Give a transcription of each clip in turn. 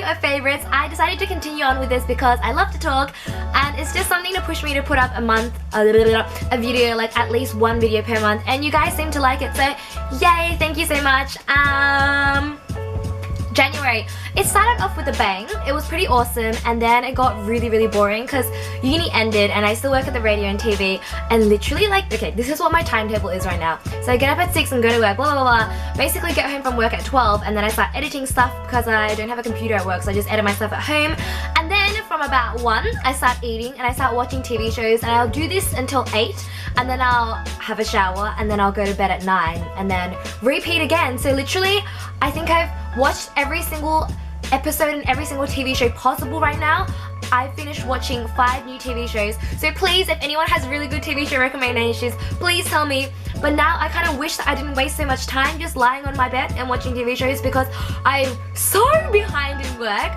review of favorites. I decided to continue on with this because I love to talk and it's just something to push me to put up a video, like at least one video per month, and you guys seem to like it, so yay, thank you so much. January. It started off with a bang. It was pretty awesome, and then it got really boring because uni ended and I still work at the radio and TV, and literally like, okay, this is what my timetable is right now. So I get up at 6 and go to work, blah blah blah, basically get home from work at 12, and then I start editing stuff because I don't have a computer at work, so I just edit my stuff at home. And then from about 1 I start eating and I start watching TV shows, and I'll do this until 8, and then I'll have a shower, and then I'll go to bed at 9 and then repeat again. So literally I think I've watched every single episode and every single TV show possible right now. I finished watching 5 new TV shows, so please, if anyone has really good TV show recommendations, please tell me. But now I kind of wish that I didn't waste so much time just lying on my bed and watching TV shows because I'm so behind in work.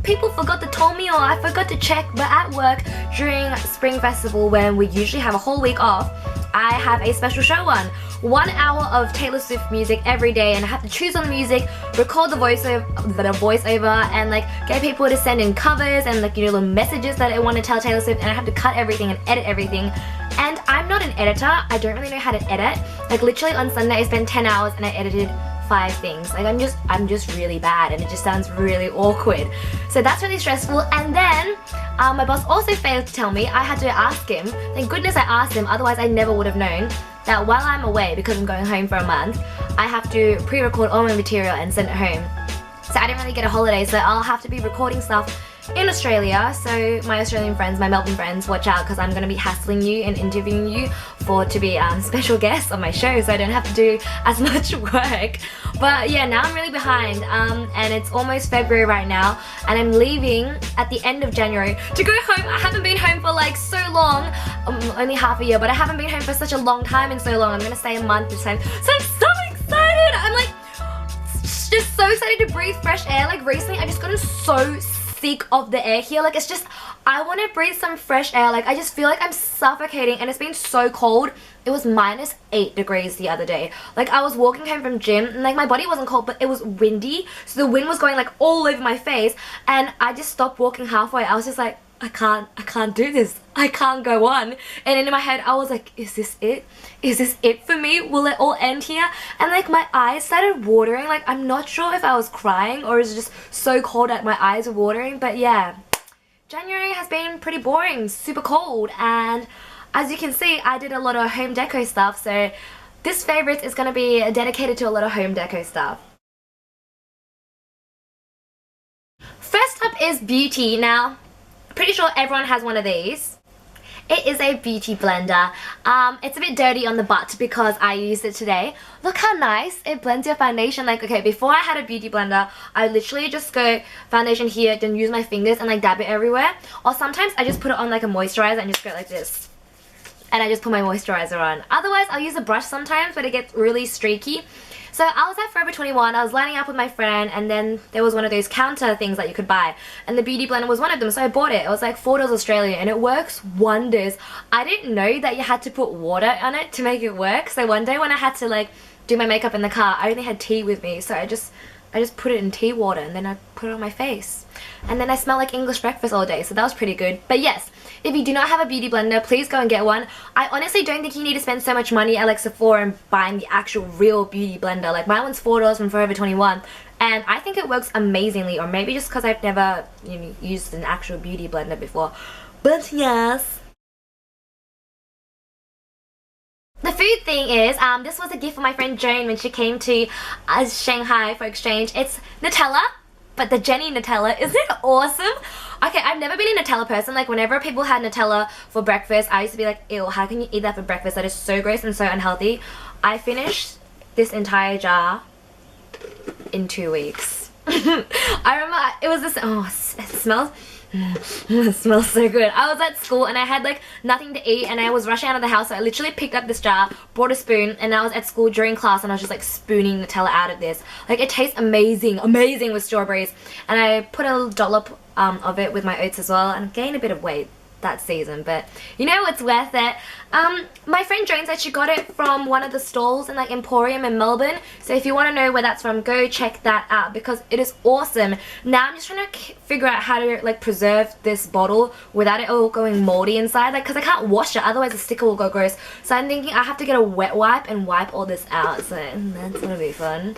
People forgot to tell me, or I forgot to check, but at work during Spring Festival, when we usually have a whole week off, I have a special show on. 1 hour of Taylor Swift music every day, and I have to choose on the music, record the voiceover, and like get people to send in covers and like, you know, little messages that I want to tell Taylor Swift, and I have to cut everything and edit everything. And I'm not an editor. I don't really know how to edit. Like literally on Sunday I spent 10 hours and I edited 5 things. Like I'm just really bad, and it just sounds really awkward. So that's really stressful. And then my boss also failed to tell me. I had to ask him. Thank goodness I asked him, otherwise I never would have known that while I'm away, because I'm going home for a month, I have to pre-record all my material and send it home. So I didn't really get a holiday, so I'll have to be recording stuff in Australia. So my Australian friends, my Melbourne friends, watch out, because I'm going to be hassling you and interviewing you to be special guests on my show, so I don't have to do as much work. But yeah, now I'm really behind, and it's almost February right now, and I'm leaving at the end of January to go home. I haven't been home for like so long, only half a year, but I haven't been home for such a long time and so long. I'm going to stay a month this time, so I'm so excited. I'm like just so excited to breathe fresh air. Like recently I just gotten so sick of the air here. Like it's just, I want to breathe some fresh air. Like I just feel like I'm suffocating, and it's been so cold. It was -8 degrees the other day. Like I was walking home from gym and like my body wasn't cold, but it was windy, so the wind was going like all over my face, and I just stopped walking halfway. I was just like, I can't do this. I can't go on. And then in my head I was like, is this it? Is this it for me? Will it all end here? And like my eyes started watering. Like I'm not sure if I was crying or is it just so cold that my eyes were watering. But yeah, January has been pretty boring, super cold, and as you can see I did a lot of home deco stuff, so this favorite is going to be dedicated to a lot of home deco stuff. First up is beauty. Now pretty sure everyone has one of these. It is a beauty blender. It's a bit dirty on the butt because I used it today. Look how nice it blends your foundation. Like, okay, before I had a beauty blender, I literally just go foundation here, then use my fingers and like dab it everywhere. Or sometimes I just put it on like a moisturizer and just go like this, and I just put my moisturizer on. Otherwise I'll use a brush sometimes, but it gets really streaky. So I was at Forever 21, I was lining up with my friend, and then there was one of those counter things that you could buy, and the beauty blender was one of them, so I bought it. It was like $4 Australian, and it works wonders. I didn't know that you had to put water on it to make it work, so one day when I had to like do my makeup in the car, I only had tea with me, so I just put it in tea water, and then I put it on my face. And then I smell like English breakfast all day, so that was pretty good. But yes, if you do not have a beauty blender, please go and get one. I honestly don't think you need to spend so much money at like Sephora and buying the actual real beauty blender. Like my one's $4 from Forever 21, and I think it works amazingly, or maybe just because I've never, you know, used an actual beauty blender before. But yes. The food thing is, this was a gift for my friend Joan when she came to Shanghai for exchange. It's Nutella, but the Jenny Nutella. Isn't it awesome? Okay, I've never been a Nutella person. Like whenever people had Nutella for breakfast, I used to be like, ew, how can you eat that for breakfast? That is so gross and so unhealthy. I finished this entire jar in 2 weeks. I remember it was this, oh, it smells. It smells so good. I was at school and I had like nothing to eat, and I was rushing out of the house, so I literally picked up this jar, brought a spoon, and I was at school during class and I was just like spooning Nutella out of this. Like it tastes amazing, with strawberries, and I put a dollop of it with my oats as well, and gained a bit of weight. that season, but you know, it's worth it. My friend Joan said she got it from one of the stalls in like Emporium in Melbourne, so if you want to know where that's from, go check that out because it is awesome. Now I'm just trying to figure out how to like preserve this bottle without it all going moldy inside, like, because I can't wash it, otherwise the sticker will go gross. So I'm thinking I have to get a wet wipe and wipe all this out, so that's gonna be fun.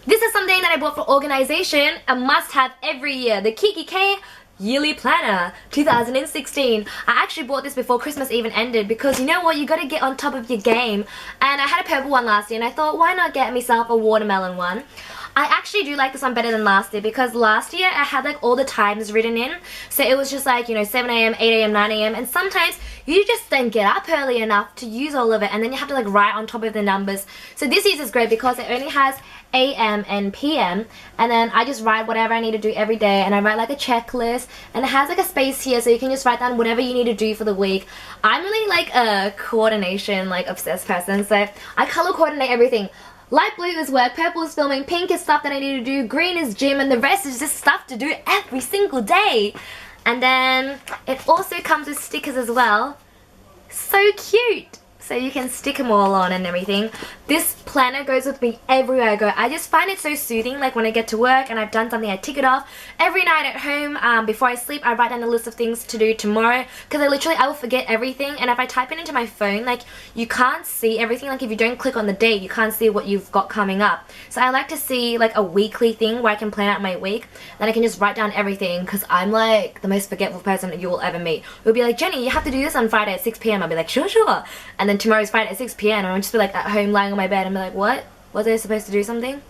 This is something that I bought for organization, a must-have every year, the Kikki Yearly Planner 2016. I actually bought this before Christmas even ended because you know what, you gotta get on top of your game. And I had a purple one last year and I thought, why not get myself a watermelon one? I actually do like this one better than last year because last year I had like all the times written in. So it was just like, you know, 7 AM, 8 AM, 9 AM, and sometimes you just don't get up early enough to use all of it, and then you have to like write on top of the numbers. So this is great because it only has AM and PM, and then I just write whatever I need to do every day, and I write like a checklist, and it has like a space here so you can just write down whatever you need to do for the week. I'm really like a coordination like obsessed person, so I color coordinate everything. Light blue is work, purple is filming, pink is stuff that I need to do, green is gym, and the rest is just stuff to do every single day. And then it also comes with stickers as well. So cute! So you can stick them all on and everything. This planner goes with me everywhere I go. I just find it so soothing, like when I get to work and I've done something, I tick it off. Every night at home, before I sleep, I write down a list of things to do tomorrow because I will forget everything, and if I type it into my phone, like, you can't see everything. Like, if you don't click on the date, you can't see what you've got coming up. So I like to see like a weekly thing where I can plan out my week, then I can just write down everything because I'm like the most forgetful person that you will ever meet. You'll be like, Jenny, you have to do this on Friday at 6 PM. I'll be like, sure. And then tomorrow's Friday at 6 PM and I'll just be like at home lying on my bed and be like, what? Was I supposed to do something?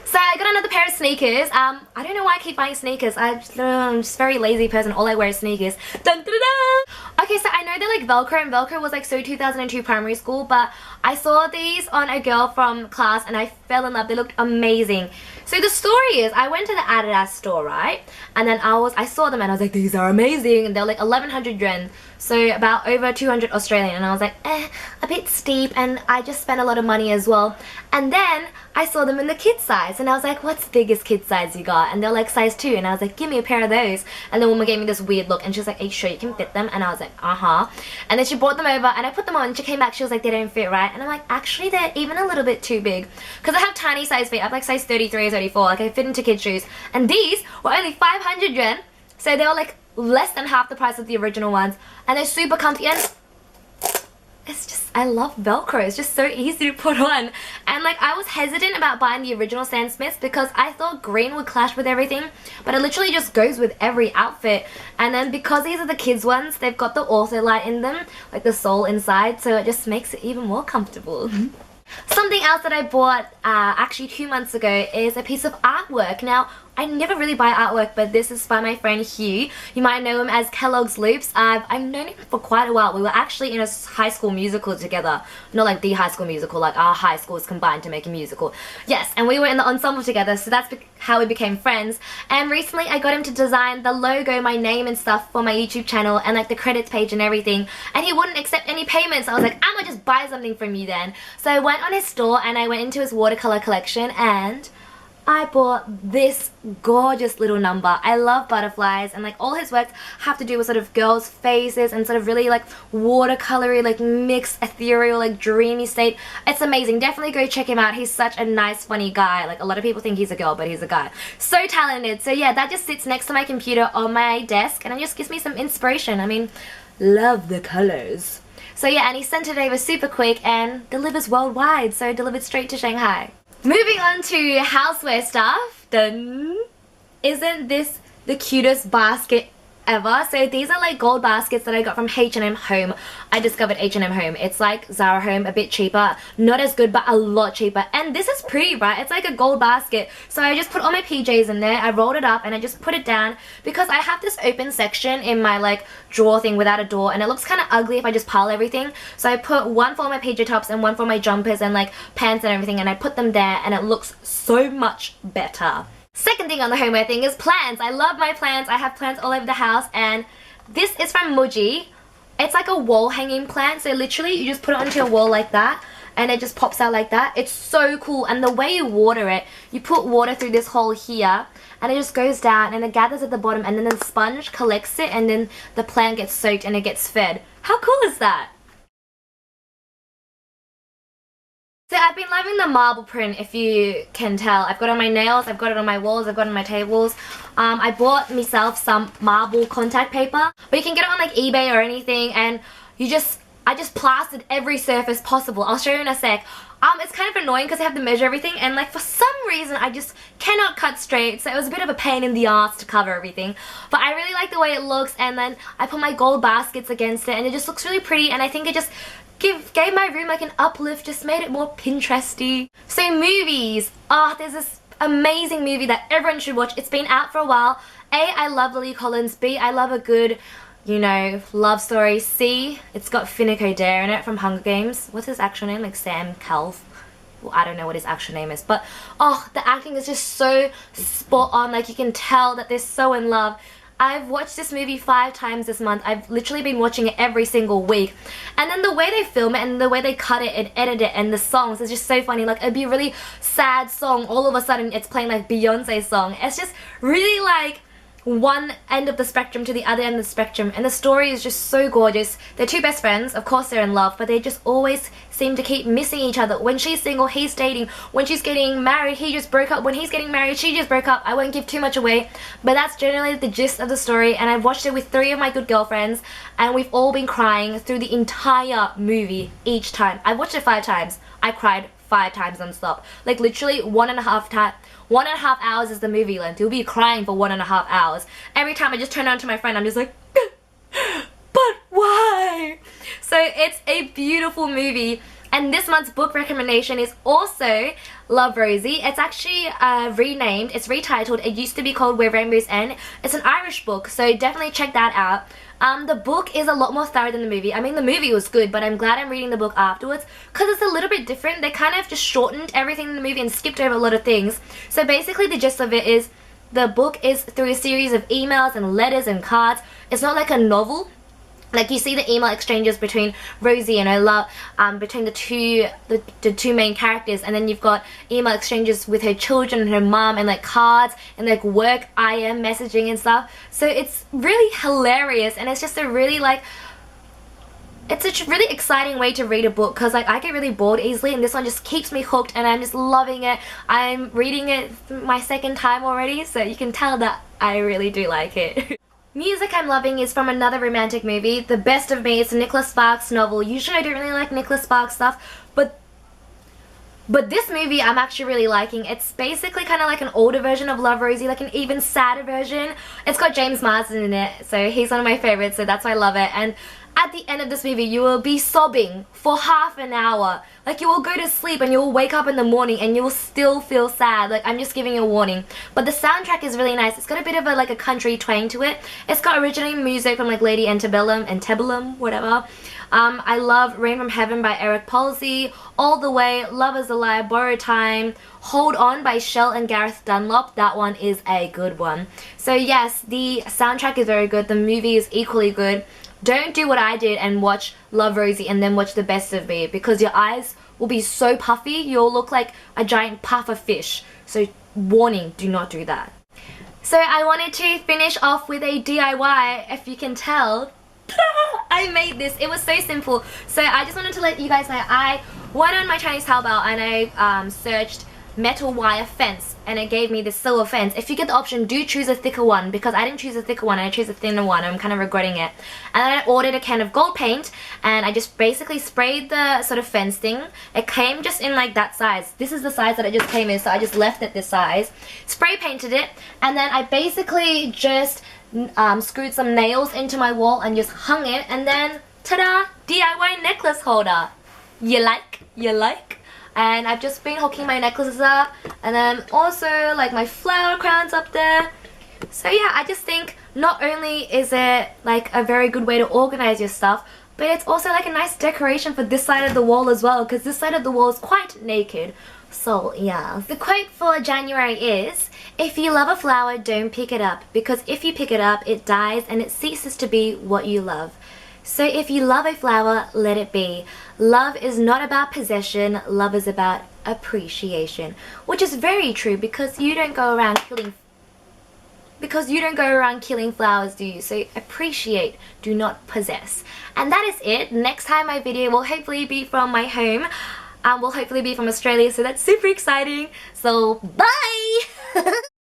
So I got another pair of sneakers. I don't know why I keep buying sneakers. I'm just a very lazy person. All I wear is sneakers. Dun, dun, dun, dun. Okay, so I know they're like Velcro, and Velcro was like so 2002 primary school, but I saw these on a girl from class and I fell in love. They looked amazing. So the story is, I went to the Adidas store, right? And then I saw them and I was like, these are amazing. And they're like 1100 yuan, so about over 200 Australian. And I was like, a bit steep, and I just spent a lot of money as well. And then I saw them in the kid size and I was like, what's the biggest kid size you got? And they're like size 2, and I was like, give me a pair of those. And the woman gave me this weird look and she was like, are you sure you can fit them? And I was like, and then she brought them over and I put them on and she came back, she was like, they don't fit right. And I'm like, actually they're even a little bit too big because I have tiny size feet. I have like size 33 or 34, like I fit into kid shoes, and these were only 500 yuan, so they were like less than half the price of the original ones, and they're super comfy, and it's just, I love Velcro. It's just so easy to put on. And like, I was hesitant about buying the original Stan Smiths because I thought green would clash with everything, but it literally just goes with every outfit. And then because these are the kids ones, they've got the Ortholite in them, like the sole inside, so it just makes it even more comfortable. Something else that I bought actually 2 months ago is a piece of artwork. Now, I never really buy artwork, but this is by my friend Hieu. You might know him as Kellogg's Loops. I've known him for quite a while. We were actually in a high school musical together. Not like the high school musical, like our high schools combined to make a musical. Yes, and we were in the ensemble together, so that's how we became friends. And recently I got him to design the logo, my name and stuff for my YouTube channel, and like the credits page and everything. And he wouldn't accept any payments. I was like, I'm gonna just buy something from you then. So I went on his store and I went into his watercolor collection and I bought this gorgeous little number. I love butterflies, and like all his works have to do with sort of girls' faces and sort of really like watercolory, like mixed ethereal, like dreamy state. It's amazing. Definitely go check him out. He's such a nice, funny guy. Like, a lot of people think he's a girl, but he's a guy. So talented. So yeah, that just sits next to my computer on my desk and it just gives me some inspiration. I mean, love the colors. So yeah, and he sent it over super quick and delivers worldwide, so delivered straight to Shanghai. Moving on to houseware stuff. Dun. Isn't this the cutest basket ever? So these are like gold baskets that I got from H&M Home. I discovered H&M Home. It's like Zara Home, a bit cheaper. Not as good, but a lot cheaper. And this is pretty, right? It's like a gold basket. So I just put all my PJs in there. I rolled it up and I just put it down because I have this open section in my like drawer thing without a door, and it looks kind of ugly if I just pile everything. So I put one for my PJ tops and one for my jumpers and like pants and everything, and I put them there and it looks so much better. Second thing on the homeware thing is plants. I love my plants. I have plants all over the house, and this is from Muji. It's like a wall hanging plant, so literally you just put it onto your wall like that, and it just pops out like that. It's so cool, and the way you water it, you put water through this hole here and it just goes down and it gathers at the bottom, and then the sponge collects it, and then the plant gets soaked and it gets fed. How cool is that? So I've been loving the marble print, if you can tell. I've got it on my nails, I've got it on my walls, I've got it on my tables. I bought myself some marble contact paper, but you can get it on like eBay or anything, and I just plastered every surface possible. I'll show you in a sec. It's kind of annoying because I have to measure everything, and like for some reason I just cannot cut straight, so it was a bit of a pain in the ass to cover everything. But I really like the way it looks, and then I put my gold baskets against it, and it just looks really pretty, and I think it just gave my room like an uplift, just made it more Pinteresty. So movies. There's this amazing movie that everyone should watch. It's been out for a while. A, I love Lily Collins. B, I love a good, you know, love story. C, it's got Finnick Odair in it from Hunger Games. What's his actual name? Like Sam Calf. Well, I don't know what his actual name is, but the acting is just so spot on. Like, you can tell that they're so in love. I've watched this movie 5 times this month. I've literally been watching it every single week. And then the way they film it and the way they cut it and edit it and the songs is just so funny. Like, it'd be a really sad song, all of a sudden it's playing like Beyonce's song. It's just really like one end of the spectrum to the other end of the spectrum, and the story is just so gorgeous. They're 2 best friends, of course they're in love, but they just always seem to keep missing each other. When she's single, he's dating. When she's getting married, he just broke up. When he's getting married, she just broke up. I won't give too much away, but that's generally the gist of the story, and I've watched it with 3 of my good girlfriends, and we've all been crying through the entire movie each time. I watched it 5 times. I cried 5 times non-stop. Like, literally 1.5 hours is the movie length. You'll be crying for 1.5 hours. Every time I just turn on to my friend, I'm just like, but why? So it's a beautiful movie. And this month's book recommendation is also Love, Rosie. It's actually renamed. It's retitled. It used to be called Where Rainbows End. It's an Irish book, so definitely check that out. The book is a lot more thorough than the movie. I mean, the movie was good, but I'm glad I'm reading the book afterwards because it's a little bit different. They kind of just shortened everything in the movie and skipped over a lot of things. So basically the gist of it is the book is through a series of emails and letters and cards. It's not like a novel. Like, you see the email exchanges between Rosie and her love, between the two main characters, and then you've got email exchanges with her children and her mom, and like cards and like work IM messaging and stuff. So it's really hilarious, and it's just a really like, it's a really exciting way to read a book, because like I get really bored easily, and this one just keeps me hooked, and I'm just loving it. I'm reading it my 2nd time already, so you can tell that I really do like it. Music I'm loving is from another romantic movie, The Best of Me. It's a Nicholas Sparks novel. Usually I don't really like Nicholas Sparks stuff, but this movie I'm actually really liking. It's basically kind of like an older version of Love, Rosie, like an even sadder version. It's got James Marsden in it, so he's one of my favorites, so that's why I love it. And at the end of this movie, you will be sobbing for half an hour. Like, you will go to sleep and you will wake up in the morning and you will still feel sad. Like, I'm just giving you a warning. But the soundtrack is really nice. It's got a bit of a country twang to it. It's got originally music from like Lady Antebellum, whatever. I love Rain from Heaven by Eric Palsy, All the Way, Love is a Liar, Borrowed Time, Hold On by Shell and Gareth Dunlop. That one is a good one. So yes, the soundtrack is very good. The movie is equally good. Don't do what I did and watch Love, Rosie and then watch The Best of Me, because your eyes will be so puffy, you'll look like a giant puffer fish. So warning, do not do that. So I wanted to finish off with a DIY, if you can tell. I made this. It was so simple. So I just wanted to let you guys know, I went on my Chinese Taobao and I searched metal wire fence, and it gave me this silver fence. If you get the option, do choose a thicker one, because I didn't choose a thicker one, I chose a thinner one. I'm kind of regretting it. And then I ordered a can of gold paint, and I just basically sprayed the sort of fence thing. It came just in like that size. This is the size that it just came in, so I just left it this size. Spray painted it, and then I basically just screwed some nails into my wall and just hung it, and then ta-da! DIY necklace holder. You like? You like? And I've just been hooking my necklaces up, and then also like my flower crowns up there. So yeah, I just think not only is it like a very good way to organize your stuff, but it's also like a nice decoration for this side of the wall as well, because this side of the wall is quite naked. So yeah. The quote for January is, if you love a flower, don't pick it up, because if you pick it up, it dies and it ceases to be what you love. So if you love a flower, let it be. Love is not about possession, love is about appreciation. Which is very true because you don't go around killing flowers, do you? So appreciate, do not possess. And that is it. Next time my video will hopefully be from my home. Will hopefully be from Australia, so that's super exciting. So bye!